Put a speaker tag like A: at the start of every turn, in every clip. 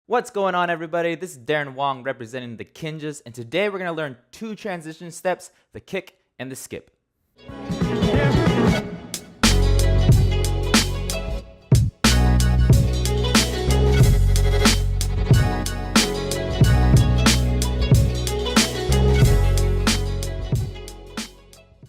A: What's going on, everybody? This is Darren Wong representing the Kinjas, and today we're going to learn two transition steps, the kick and the skip.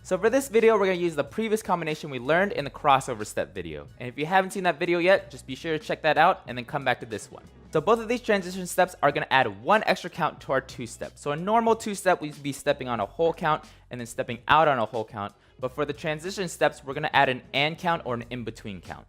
A: So for this video, we're going to use the previous combination we learned in the crossover step video. And if you haven't seen that video yet, just be sure to check that out and then come back to this one. So both of these transition steps are going to add one extra count to our two-step. So a normal two-step, we'd be stepping on a whole count and then stepping out on a whole count. But for the transition steps, we're going to add an and count or an in-between count.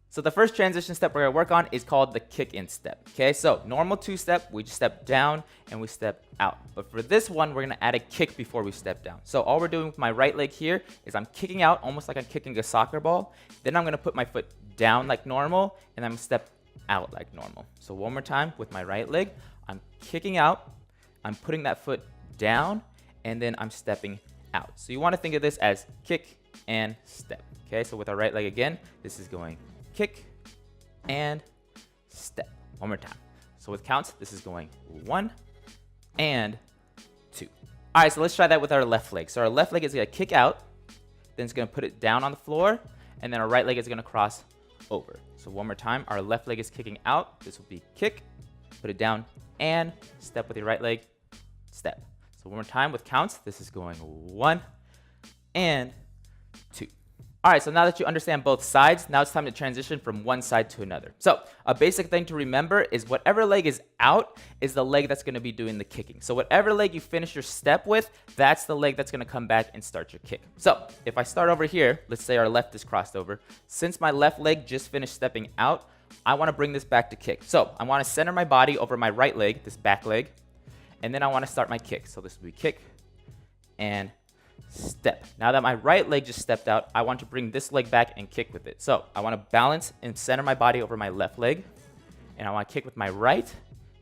A: So the first transition step we're going to work on is called the kick-in step. Okay, so normal two-step, we just step down and we step out. But for this one, we're going to add a kick before we step down. So all we're doing with my right leg here is I'm kicking out almost like I'm kicking a soccer ball. Then I'm going to put my foot down like normal and I'm going to step out like normal. So one more time with my right leg, I'm kicking out, I'm putting that foot down, and then I'm stepping out. So you want to think of this as kick and step. Okay, so with our right leg again, this is going kick and step. One more time. So with counts, this is going 1 and 2. All right, so let's try that with our left leg. So our left leg is going to kick out, then it's going to put it down on the floor, and then our right leg is going to cross over. So one more time, our left leg is kicking out. This will be kick, put it down, and step with your right leg, step. So one more time with counts, this is going 1 and 2. All right, so now that you understand both sides, now it's time to transition from one side to another. So a basic thing to remember is whatever leg is out is the leg that's going to be doing the kicking. So whatever leg you finish your step with, that's the leg that's going to come back and start your kick. So if I start over here, let's say our left is crossed over. Since my left leg just finished stepping out, I want to bring this back to kick. So I want to center my body over my right leg, this back leg, and then I want to start my kick. So this will be kick and step. Now that my right leg just stepped out, I want to bring this leg back and kick with it. So I want to balance and center my body over my left leg, and I want to kick with my right,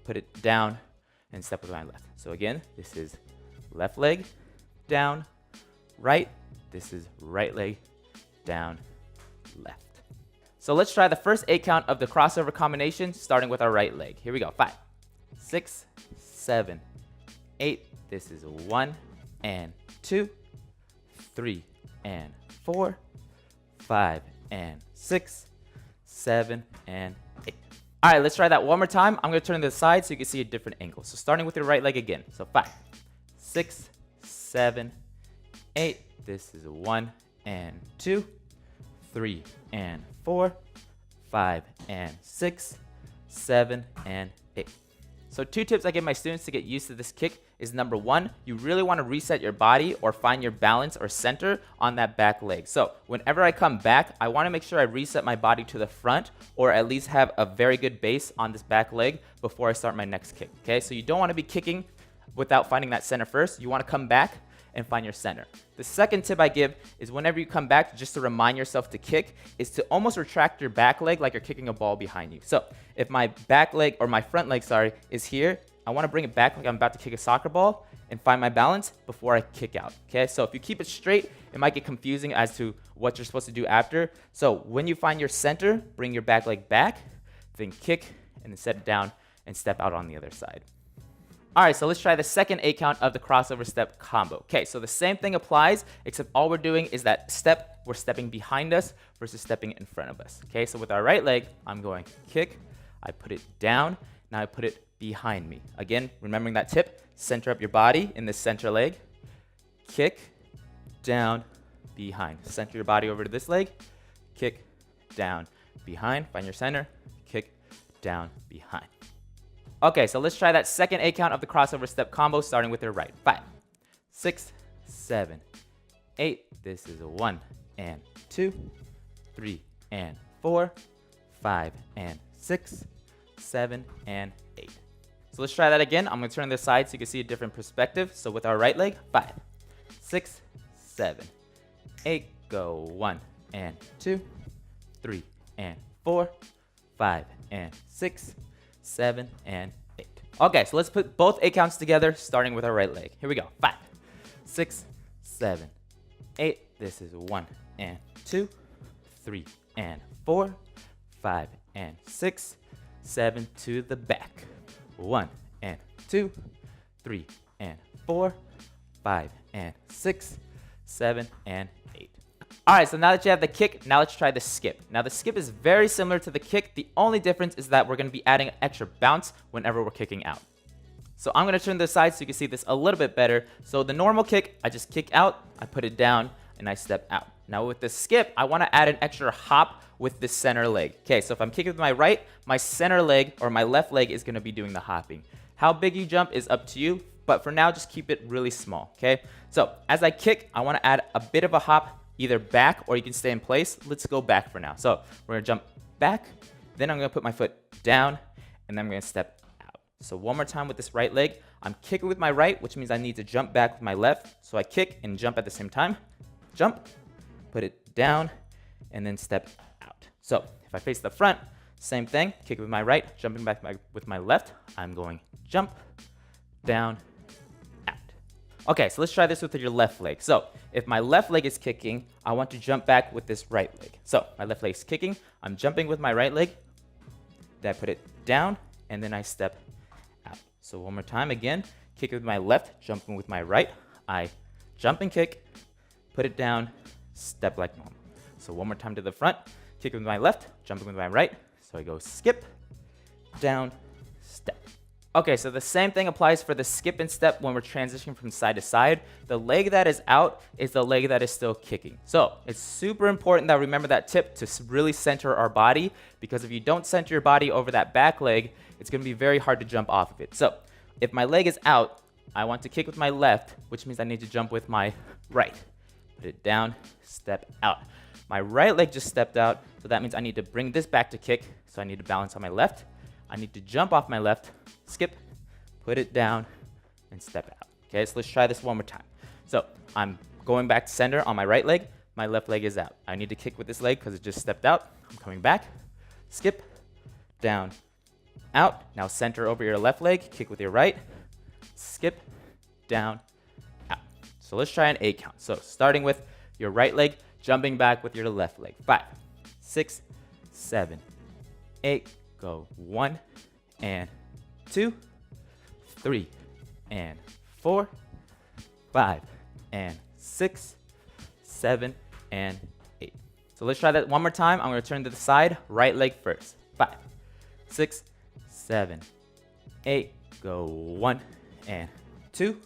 A: put it down, and step with my left. So again, this is left leg, down, right. This is right leg, down, left. So let's try the first 8 count of the crossover combination, starting with our right leg. Here we go. 5, 6, 7, 8. This is 1 and 2. 3 and 4, 5 and 6, 7 and 8. All right, let's try that one more time. I'm going to turn to the side so you can see a different angle. So starting with your right leg again. So 5, 6, 7, 8. This is 1 and 2, 3 and 4, 5 and 6, 7 and 8. So 2 tips I give my students to get used to this kick is number 1, you really want to reset your body or find your balance or center on that back leg. So whenever I come back, I want to make sure I reset my body to the front or at least have a very good base on this back leg before I start my next kick. Okay, so you don't want to be kicking without finding that center first. You want to come back and find your center. The second tip I give is whenever you come back, just to remind yourself to kick, is to almost retract your back leg like you're kicking a ball behind you. So if my back leg, or my front leg, sorry, is here, I want to bring it back like I'm about to kick a soccer ball and find my balance before I kick out. Okay, so if you keep it straight, it might get confusing as to what you're supposed to do after. So when you find your center, bring your back leg back, then kick, and then set it down and step out on the other side. All right, so let's try the second 8 count of the crossover step combo. Okay, so the same thing applies, except all we're doing is that step, we're stepping behind us versus stepping in front of us. Okay, so with our right leg, I'm going kick, I put it down, now I put it behind me. Again, remembering that tip, center up your body in the center leg, kick, down, behind. Center your body over to this leg, kick, down, behind. Find your center, kick, down, behind. Okay, so let's try that second 8 count of the crossover step combo, starting with your right. 5, 6, 7, 8. This is 1 and 2, 3 and 4, 5 and 6, 7 and 8. So let's try that again. I'm going to turn this side so you can see a different perspective. So with our right leg, 5, 6, 7, 8. Go 1 and 2, 3 and 4, 5 and 6, 7 and 8. Okay, so let's put both 8 counts together, starting with our right leg. Here we go. 5, 6, 7, 8. This is 1 and 2, 3 and 4, 5 and 6, 7 to the back. 1 and 2, 3 and 4, 5 and 6, 7 and 8. All right, so now that you have the kick, now let's try the skip. Now the skip is very similar to the kick. The only difference is that we're going to be adding an extra bounce whenever we're kicking out. So I'm going to turn this side so you can see this a little bit better. So the normal kick, I just kick out, I put it down, and I step out. Now with the skip, I want to add an extra hop with the center leg. Okay, so if I'm kicking with my right, my center leg or my left leg is going to be doing the hopping. How big you jump is up to you, but for now, just keep it really small, okay? So as I kick, I want to add a bit of a hop, either back or you can stay in place. Let's go back for now. So we're going to jump back, then I'm going to put my foot down, and then I'm going to step out. So one more time with this right leg. I'm kicking with my right, which means I need to jump back with my left. So I kick and jump at the same time. Jump, put it down, and then step out. So if I face the front, same thing, kick with my right, jumping back with my left. I'm going jump, down, out. Okay, so let's try this with your left leg. So if my left leg is kicking, I want to jump back with this right leg. So my left leg is kicking, I'm jumping with my right leg, then I put it down, and then I step out. So one more time, again, kick with my left, jumping with my right. I jump and kick, put it down, step like normal. So one more time to the front, kick with my left, jumping with my right. So I go skip, down, step. Okay, so the same thing applies for the skip and step when we're transitioning from side to side. The leg that is out is the leg that is still kicking. So it's super important that we remember that tip to really center our body, because if you don't center your body over that back leg, it's going to be very hard to jump off of it. So if my leg is out, I want to kick with my left, which means I need to jump with my right. Put it down, step out. My right leg just stepped out, so that means I need to bring this back to kick. So I need to balance on my left. I need to jump off my left, skip, put it down, and step out. Okay, so let's try this one more time. So I'm going back to center on my right leg. My left leg is out. I need to kick with this leg because it just stepped out. I'm coming back, skip, down, out. Now center over your left leg, kick with your right, skip, down, out. So let's try an 8 count. So starting with your right leg, jumping back with your left leg. 5, 6, 7, 8. Go 1 and 2, 3 and 4, 5 and 6, 7 and 8. So let's try that one more time. I'm going to turn to the side, right leg first. 5, 6, 7, 8. Go 1 and 2,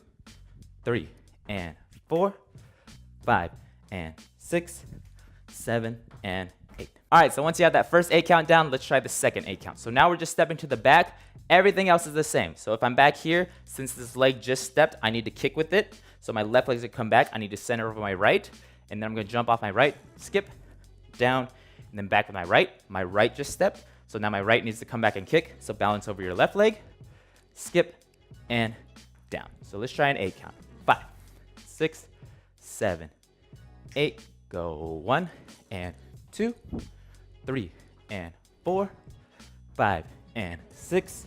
A: 3 and 4, 5 and 6, 7 and 8. All right, so once you have that first 8 count down, let's try the second 8 count. So now we're just stepping to the back. Everything else is the same. So if I'm back here, since this leg just stepped, I need to kick with it. So my left leg's gonna come back. I need to center over my right, and then I'm gonna jump off my right, skip, down, and then back with my right. My right just stepped, so now my right needs to come back and kick. So balance over your left leg, skip, and down. So let's try an 8 count. 5, 6, 7, 8. Go 1 and 2, 3 and 4, 5 and 6,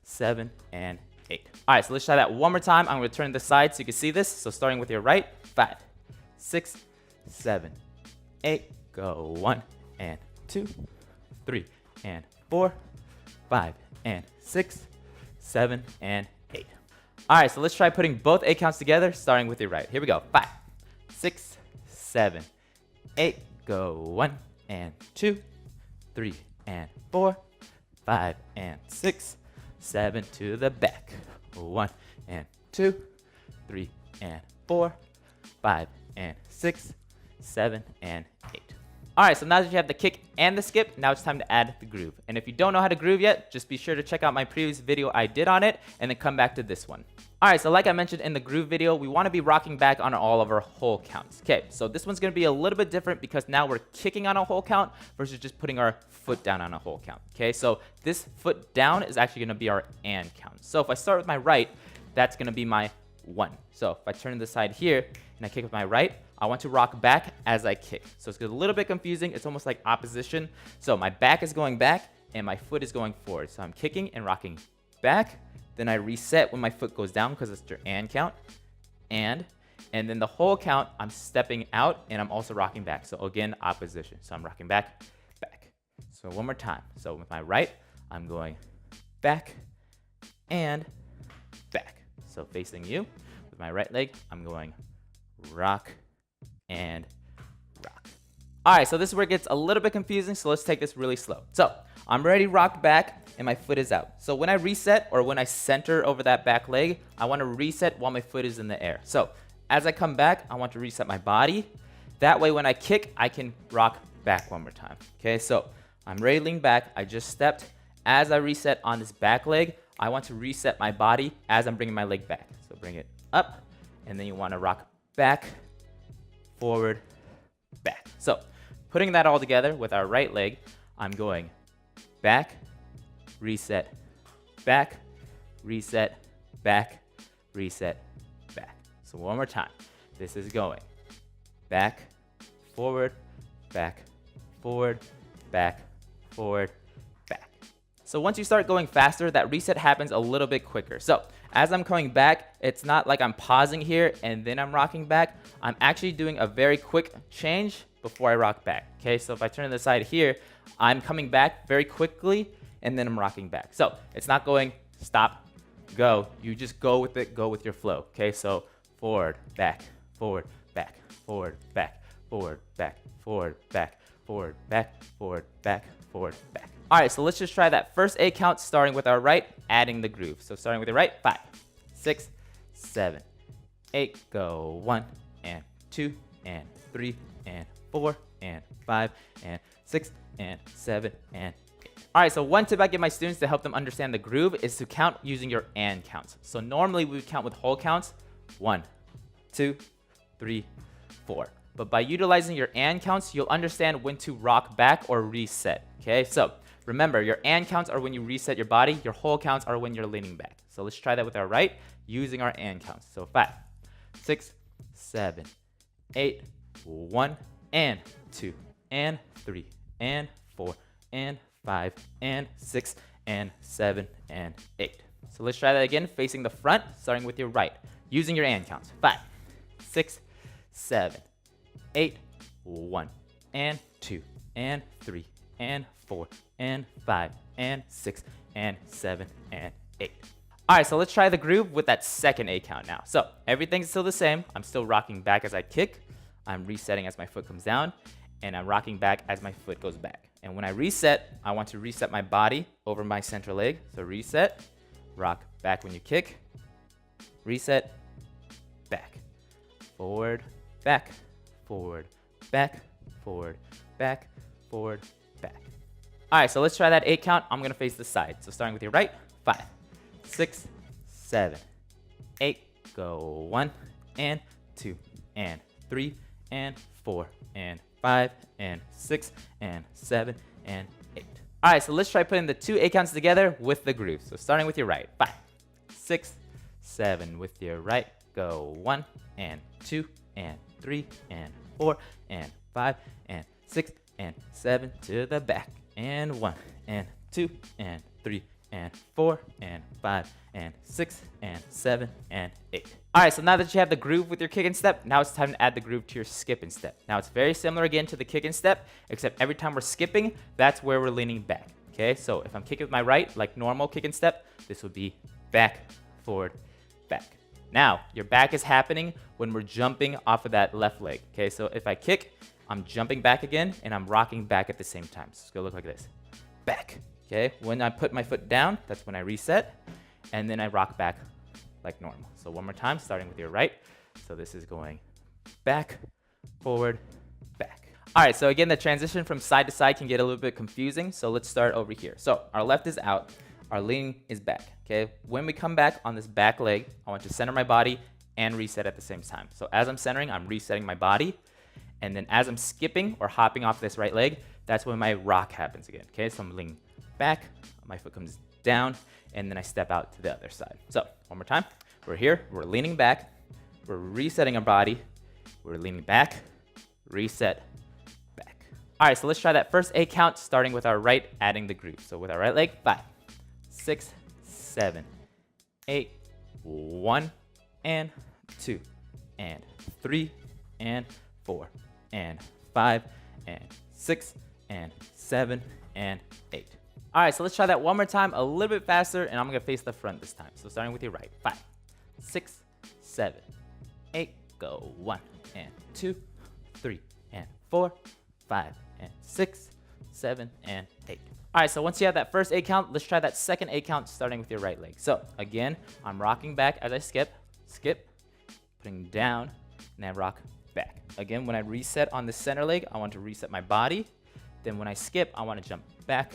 A: 7 and 8. All right, so let's try that one more time. I'm going to turn this side so you can see this. So starting with your right, 5, 6, 7, 8. Go 1 and 2, 3 and 4, 5 and 6, 7 and 8. All right, so let's try putting both 8 counts together, starting with your right. Here we go. 5, 6, 7, 8. Go 1 and 2, 3 and 4, 5 and 6, 7 to the back. 1 and 2, 3 and 4, 5 and 6, 7 and 8. All right, so now that you have the kick and the skip, now it's time to add the groove. And if you don't know how to groove yet, just be sure to check out my previous video I did on it, and then come back to this one. All right, so like I mentioned in the groove video, we want to be rocking back on all of our whole counts. Okay, so this one's going to be a little bit different because now we're kicking on a whole count versus just putting our foot down on a whole count. Okay, so this foot down is actually going to be our and count. So if I start with my right, that's going to be my 1. So if I turn to the side here and I kick with my right, I want to rock back as I kick. So it's a little bit confusing. It's almost like opposition. So my back is going back and my foot is going forward. So I'm kicking and rocking back. Then I reset when my foot goes down because it's your and count. And then the whole count, I'm stepping out and I'm also rocking back. So again, opposition. So I'm rocking back, back. So one more time. So with my right, I'm going back and back. So facing you with my right leg, I'm going rock and rock. All right, so this is where it gets a little bit confusing, so let's take this really slow. So I'm ready to rock back and my foot is out. So when I reset or when I center over that back leg, I want to reset while my foot is in the air. So as I come back, I want to reset my body. That way when I kick, I can rock back one more time. Okay, so I'm ready to lean back. I just stepped. As I reset on this back leg, I want to reset my body as I'm bringing my leg back. So bring it up, and then you want to rock back, forward, back. So putting that all together with our right leg, I'm going back, reset, back, reset, back, reset, back. So one more time. This is going back, forward, back, forward, back, forward, back. So once you start going faster, that reset happens a little bit quicker. So as I'm coming back, it's not like I'm pausing here and then I'm rocking back. I'm actually doing a very quick change before I rock back. Okay, so if I turn to the side here, I'm coming back very quickly and then I'm rocking back. So it's not going stop, go. You just go with it, go with your flow. Okay, so forward, back, forward, back, forward, back, forward, back, forward, back, forward, back, forward, back, forward, back. All right, so let's just try that first 8 count starting with our right, adding the groove. So starting with your right, 5, 6, 7, 8, go 1 and 2 and 3 and 4 and 5 and 6 and 7 and 8. All right, so one tip I give my students to help them understand the groove is to count using your and counts. So normally we would count with whole counts, 1, 2, 3, 4. But by utilizing your and counts, you'll understand when to rock back or reset. Okay, so remember, your and counts are when you reset your body. Your whole counts are when you're leaning back. So let's try that with our right using our and counts. So 5, 6, 7, 8, 1, and 2, and 3, and 4, and 5, and 6, and 7, and 8. So let's try that again, facing the front, starting with your right, using your and counts. 5, 6, 7, 8, 1, and 2, and 3, and 4, and 5, and 6, and 7, and 8. All right, so let's try the groove with that second 8 count now. So everything's still the same. I'm still rocking back as I kick. I'm resetting as my foot comes down, and I'm rocking back as my foot goes back. And when I reset, I want to reset my body over my center leg. So reset, rock back when you kick, reset, back, forward, back, forward, back, forward, back, forward, back. All right, so let's try that 8 count. I'm gonna face the side. So starting with your right, 5, 6, 7, 8, go 1, and 2, and 3, and 4, and 5, and 6, and 7, and 8. All right, so let's try putting the 2 8 counts together with the groove. So starting with your right, 5, 6, 7, with your right, go 1, and 2, and 3, and 4, and 5, and 6, and 7, to the back, and 1, and 2, and 3, and 4, and 5, and 6, and 7, and 8. All right, so now that you have the groove with your kick and step, now it's time to add the groove to your skip and step. Now it's very similar again to the kick and step, except every time we're skipping, that's where we're leaning back. Okay, so if I'm kicking with my right, like normal kick and step, this would be back, forward, back. Now, your back is happening when we're jumping off of that left leg. Okay, so if I kick, I'm jumping back again, and I'm rocking back at the same time. So it's gonna look like this. Back, okay? When I put my foot down, that's when I reset, and then I rock back like normal. So one more time, starting with your right. So this is going back, forward, back. All right, so again, the transition from side to side can get a little bit confusing. So let's start over here. So our left is out, our lean is back, okay? When we come back on this back leg, I want to center my body and reset at the same time. So as I'm centering, I'm resetting my body. And then as I'm skipping or hopping off this right leg, that's when my rock happens again, okay? So I'm leaning back, my foot comes down, and then I step out to the other side. So one more time, we're here, we're leaning back, we're resetting our body, we're leaning back, reset, back. All right, so let's try that first 8 count, starting with our right, adding the groove. So with our right leg, 5, 6, 7, 8, 1, and 2, and 3, and 4, and 5, and 6, and 7, and 8. All right, so let's try that one more time, a little bit faster, and I'm gonna face the front this time. So starting with your right, 5, 6, 7, 8, go 1 and 2, 3 and 4, 5 and 6, 7 and 8. All right, so once you have that first 8 count, let's try that second 8 count starting with your right leg. So again, I'm rocking back as I skip, putting down, and then rock back. Again, when I reset on the center leg, I want to reset my body. Then when I skip, I want to jump back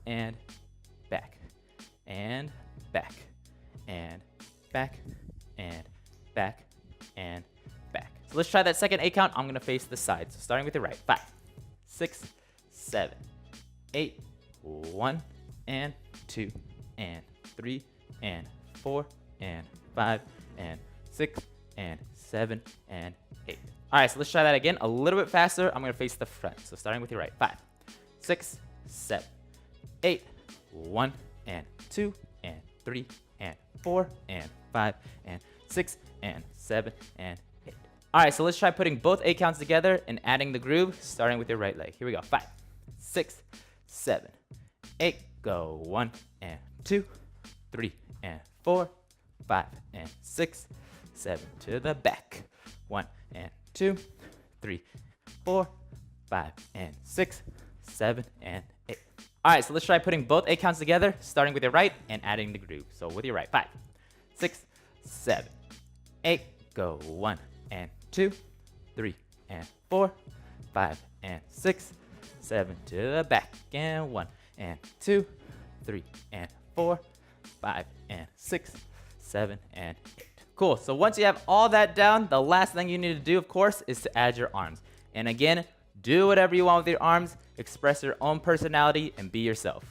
A: and back and back and back and back and back. So let's try that second 8 count. I'm going to face the side. So starting with your right, 5, 6, 7, 8, 1 and 2 and 3 and 4 and 5 and 6 and 7 and 8. All right, so let's try that again a little bit faster. I'm going to face the front. So starting with your right, 5, 6, 7, 8, 1 and 2 and 3 and 4 and 5 and 6 and 7 and 8. All right, so let's try putting both 8 counts together and adding the groove, starting with your right leg. Here we go. 5, 6, 7, 8, go 1 and 2, 3 and 4, 5 and 6, 7 to the back. 1 and 2, 3, 4, 5 and 6, 7 and 8. All right, so let's try putting both 8 counts together, starting with your right and adding the groove. So with your right, 5, 6, 7, 8, go 1 and 2, 3 and 4, 5 and 6, 7 to the back, and 1 and 2, 3 and 4, 5 and 6, 7 and 8. Cool, so once you have all that down, the last thing you need to do, of course, is to add your arms. And again, do whatever you want with your arms, express your own personality, and be yourself.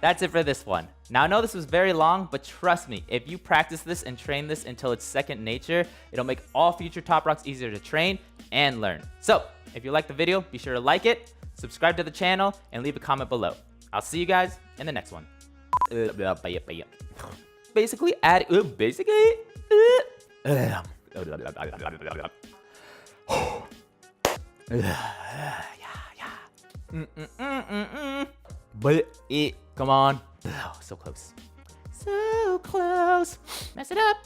A: That's it for this one. Now I know this was very long, but trust me, if you practice this and train this until it's second nature, it'll make all future Toprocks easier to train and learn. So if you like the video, be sure to like it, subscribe to the channel, and leave a comment below. I'll see you guys in the next one. Basically, But come on. So close. So close. Mess it up.